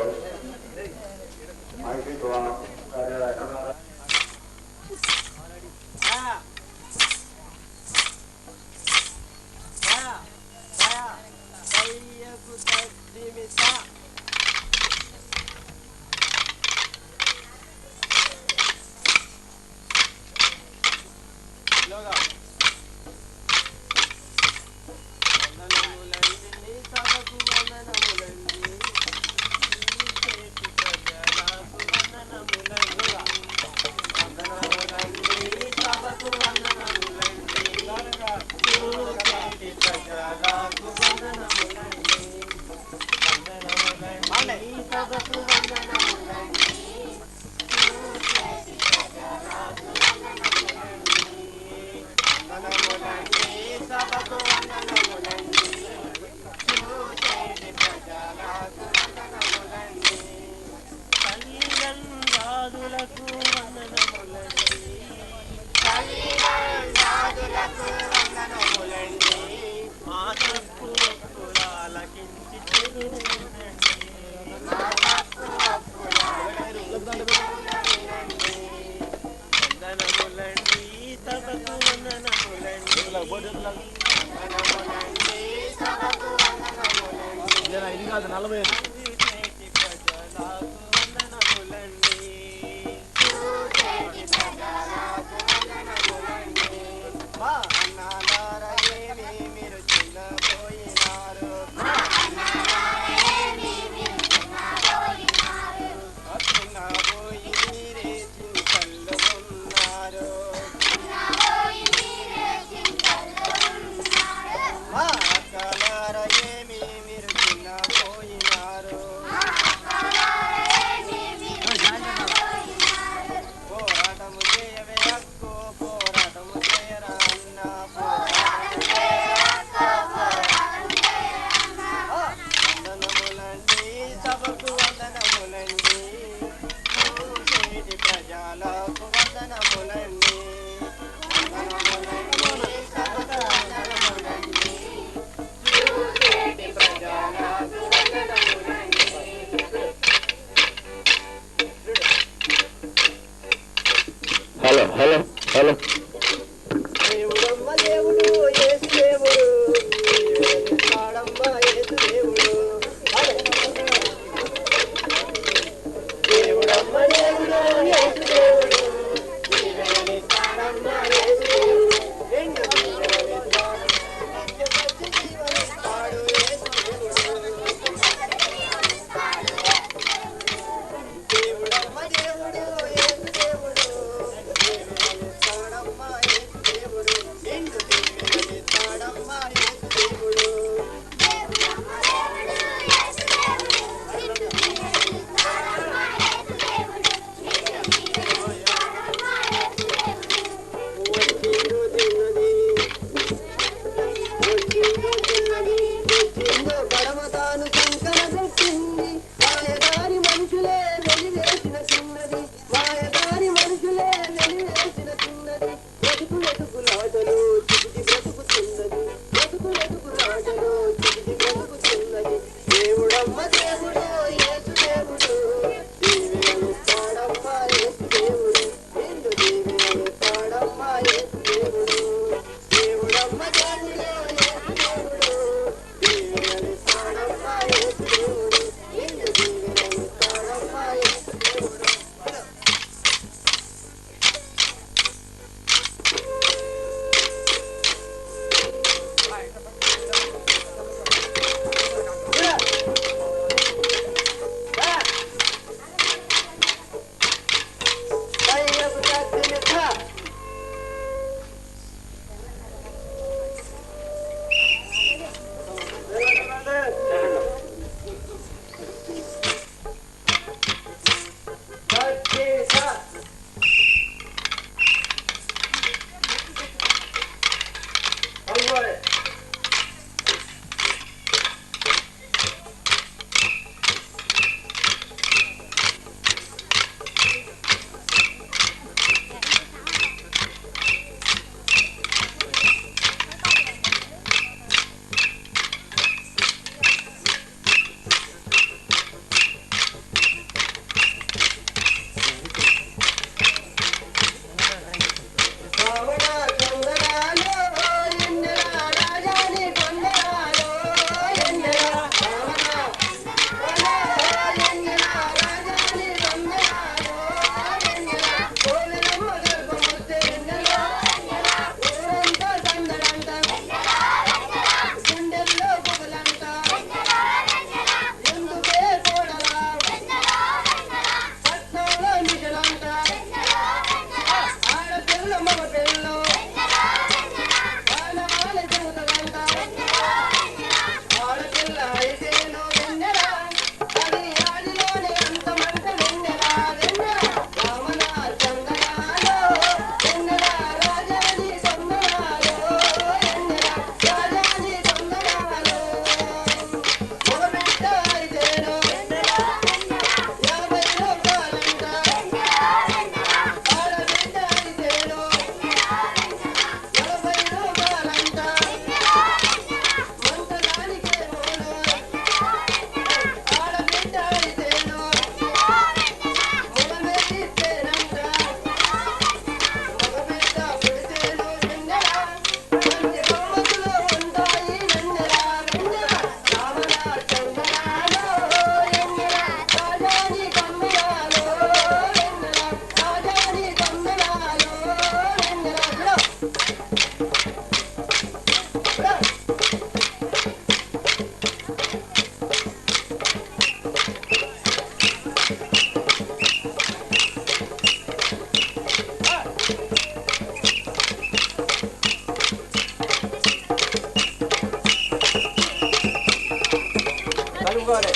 గడమతాను శంకర ఒప్పుకోలే.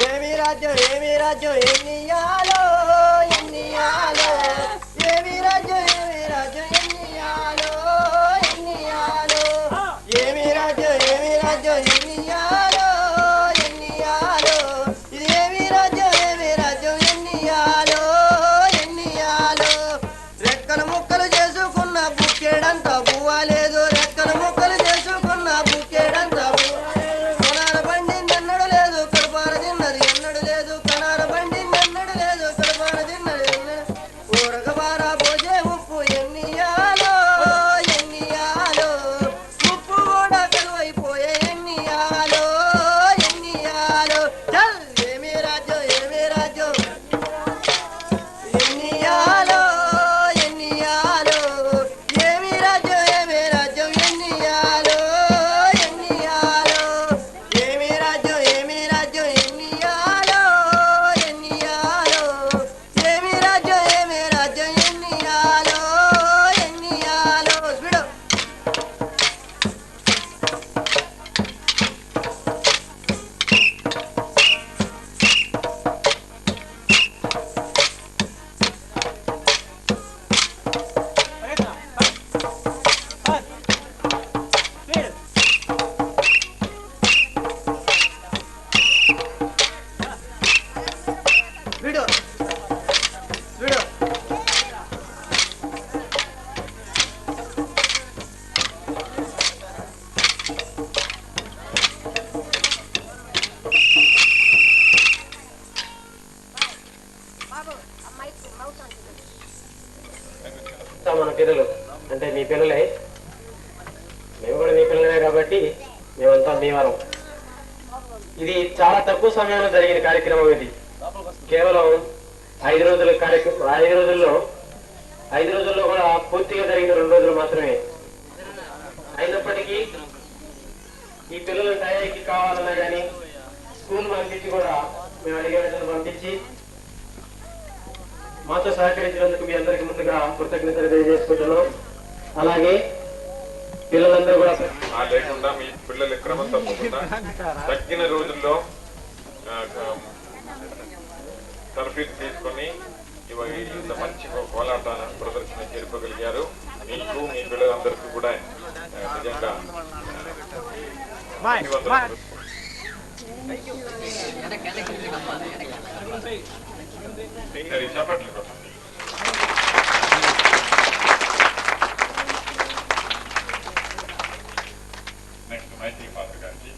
ఏమి రాజ్యం ఎన్నియాలో ఎన్నియాలో ఏమి రాజ్యం ఎన్నియాలో ఎన్నియాలో ఏమి రాజ్యం ఎన్నియాలో ఎన్నియాలో ఇది ఏమి రాజ్యం ఎన్నియాలో ఎన్నియాలో రెక్కలు ముక్కలు చేసుకున్న బుక్కేడంత బువ్వ లేదు రెక్కలు ముక్కలు చేసుకున్న బుక్కేడంత కొనార బండి నన్నడు లేదు కడుపార తిన్నది ఎన్నడు లేదు కనార బండి నన్నడు లేదు కడుపార తిన్నది ఊరగబార పోసే ఉప్పు ఎన్నియాలో ఎన్నియాలో ఉప్పు కూడా కలువైపోయే ఎన్నియాలో ఎన్నియాలో చల్ ఏమి రాజ్యం ఎన్నియాలో ఎన్నియాలో ఏమి రాజ్యం ఎన్నియాలో ఎన్నియాలో ఏమి రాజ్యం ఎన్నియాలో ఎన్నియాలో ఏమి రాజ్యం ఎన్నియాలో ఎన్నియాలో చూడు వీడు వీడు మన పిల్లలు అంటే మీ పిల్లలే, మేము కూడా మీ పిల్లలే కాబట్టి మేమంతా మీ వారం. ఇది చాలా తక్కువ సమయంలో జరిగిన కార్యక్రమం. ఇది కేవలం 5 రోజుల కార్యక్రమం. 5 రోజుల్లో కూడా పూర్తిగా జరిగిన 2 రోజులు మాత్రమే. అయినప్పటికీ ఈ పిల్లలు టయానికి కావాలన్నా కానీ స్కూల్ పంపించి కూడా మేము అడిగే వెంటనే పంపించి మాతో సహకరించినందుకు మీ అందరికీ ముందుగా కృతజ్ఞతలు తెలియజేసుకుంటున్నాం. అలాగే పిల్లలందరూ కూడా లేకుండా మీ పిల్లలు క్రమం తప్పకుండా తగ్గిన రోజుల్లో తర్ఫీదు తీసుకొని ఇంత మంచి కోలాట ప్రదర్శన జరపగలిగారు. మీకు మీ పిల్లలందరికీ కూడా నిజంగా చెప్పట్లు నెక్స్ట్ మైత్రి పాత్ర గారికి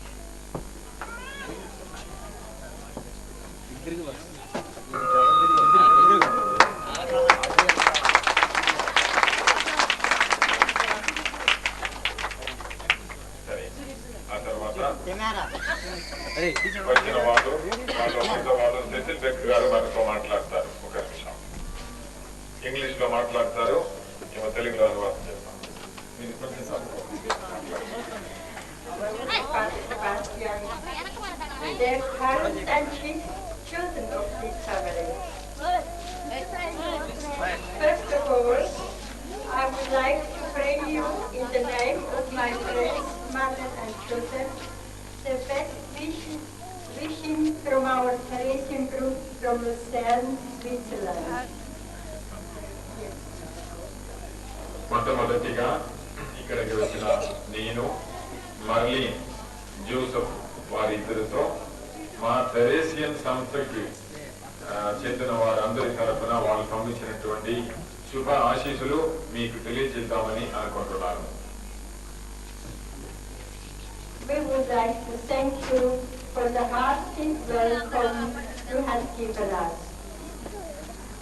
వచ్చిన వాళ్ళు సెసిల్ బెక్ గారు మనతో మాట్లాడతారు. ఒక నిమిషం ఇంగ్లీష్ లో మాట్లాడతారు, ఏమో తెలుగులో అనువాదం చేస్తాం. మీరు కొంచెం their parents and children of this family. First of all, I would like to pray you in the name of my friends, mother and children, the best wishing from our Theresian group from Lucerne, Switzerland. మొట్టమొదటిగా ఇక్కడికి వచ్చిన నేను, Marilyn, Joseph వారిద్దరితో మా థెరేసియన్ సంస్థకి చెందిన వారందరి తరఫున వాళ్ళు పంపించినటువంటి శుభ ఆశీస్సులు మీకు తెలియజేద్దామని అనుకుంటున్నాను. We would like to thank you for the hearty welcome you have given us.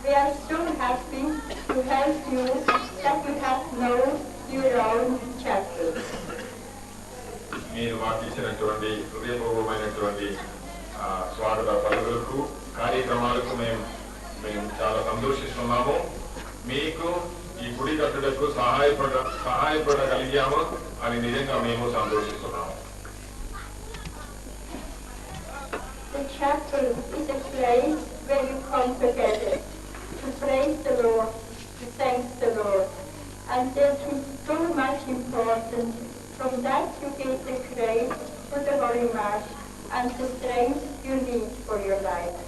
We are so happy to help you that you have known your own chapel. మీరు మాకు ఇచ్చినటువంటి హృదయపూర్వమైనటువంటి స్వాగత పలుకులకు కార్యక్రమాలకు మేము చాలా సంతోషిస్తున్నాము. మీకు ఈ గుడి కట్టుటకు సహాయపడగలిగాము అని నిజంగా మేము సంతోషిస్తున్నాము. The chapel is a place where you come together to praise the Lord, to thank the Lord, and that is so much important. From that you get the grace for the Holy Mass and the strength you need for your life.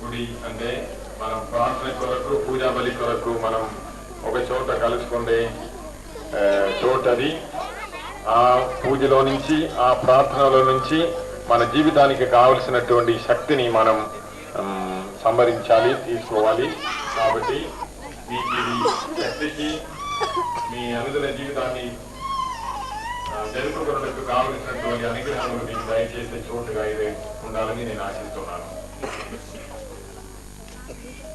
గుడి అంటే మనం ప్రార్థన కొరకు పూజా బలి కొరకు మనం ఒక చోట కలుసుకునే చోటది. ఆ పూజలో నుంచి ఆ ప్రార్థనలో నుంచి మన జీవితానికి కావలసినటువంటి శక్తిని మనం సంభరించాలి, తీసుకోవాలి. కాబట్టి మీకు ఇది శక్తికి మీ అనుదిన జీవితాన్ని జరుపుకోవడానికి కావలసినటువంటి అనుగ్రహాలను మీకు దయచేసే చోటుగా ఇది ఉండాలని నేను ఆశిస్తున్నాను.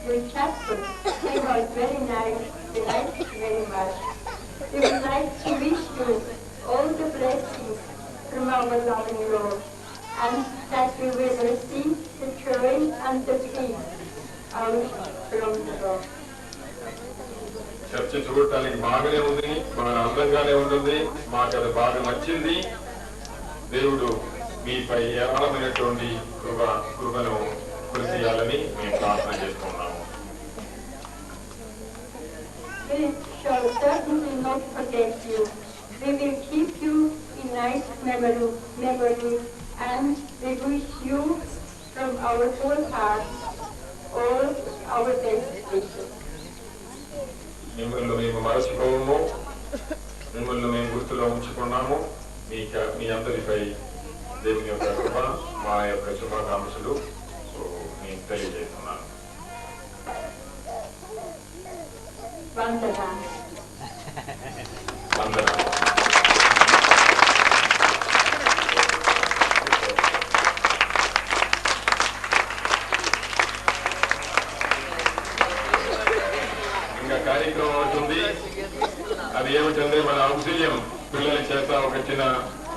Your chapel was very nice. We like it very much. We would like to wish you all the blessings from our loving Lord, and that we will receive the joy and the peace out from the Lord. చర్చ చూడటానికి బాగానే ఉంది, బాగా అందంగానే ఉంటుంది, మాకు అది బాగా నచ్చింది. దేవుడు మీపై ఏరాళమైనటువంటి కృపను కురిసేయాలని మేము ప్రార్థన చేస్తున్నాము. We shall certainly not forget you. We will keep you in nice memory, and we wish you from our whole heart all our best wishes. మిమ్మల్ని మేము మరచిపోము, మిమ్మల్ని మేము గుర్తులో ఉంచుకున్నాము. మీ అందరిపై దేవుని యొక్క కృప, మా యొక్క శుభాకాంక్షలు నేను తెలియజేస్తున్నాను. వందనాలు. ఇంకా కార్యక్రమం అవుతుంది. అది ఏమిటంటే మన ఔషధ్యం పిల్లల చేత ఒక చిన్న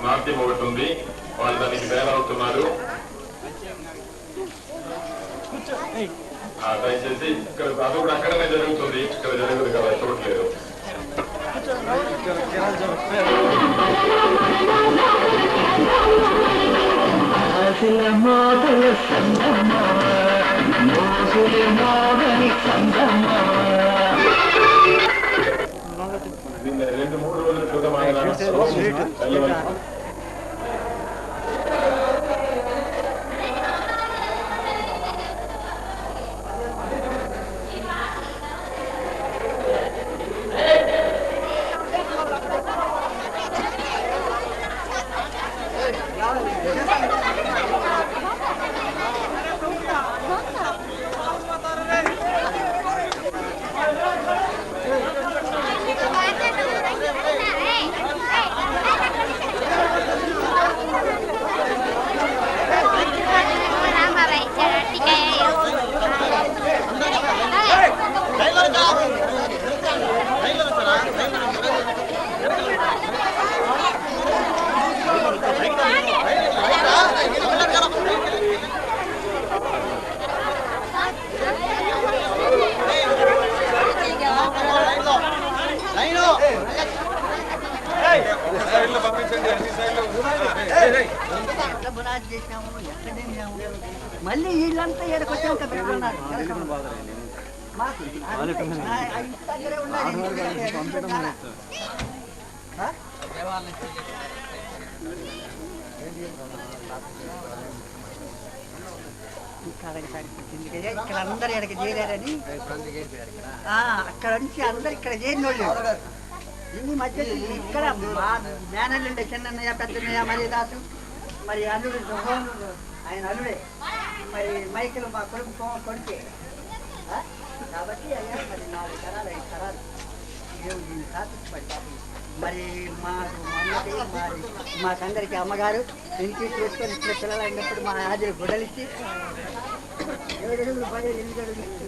నాట్యం ఒకటి ఉంది. వాళ్ళు దానికి తయారవుతున్నారు. దయచేసి ఇక్కడ అది కూడా అక్కడనే జరుగుతుంది, ఇక్కడ జరగదు కదా, చూడలేదు. దీన్ని 2-3 రోజుల క్రితం ఆయన మళ్ళీ వీళ్ళంతా ఏడకొచ్చాక ఇక్కడ అందరు ఎక్కడికి చేరారని అక్కడ నుంచి అందరు ఇక్కడ చేరినోళ్ళు ఇన్ని మధ్య ఇక్కడ మా మేనల్లుండే చిన్నయ్య పెద్దన్నయ్య మరియదాసు మరి అల్లుడు ఆయన అల్లుడే మరి మైకిల్ మా కొడుకు కొడుకే కాబట్టి అయ్యా మరి 4 తరాలు 5 తరాలు దేవుడు దీన్ని సాధించబడి మరి మాకందరికి అమ్మగారు ఇంటికి చేసుకొని ఇట్లా పిల్లలు అయినప్పుడు మా హాజరు గుడ్డలు ఇచ్చి 7 అడుగులు 10 8 అడుగులు ఇచ్చి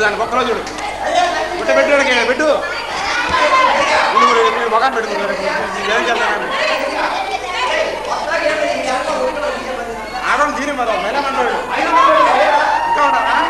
దాని పక్కన చూడు పెట్టు పెట్టు మగాన్ పెట్టుకున్నారు ఆడడం దీని మరి మేడం అంటాడు ఇంకా ఉన్నారా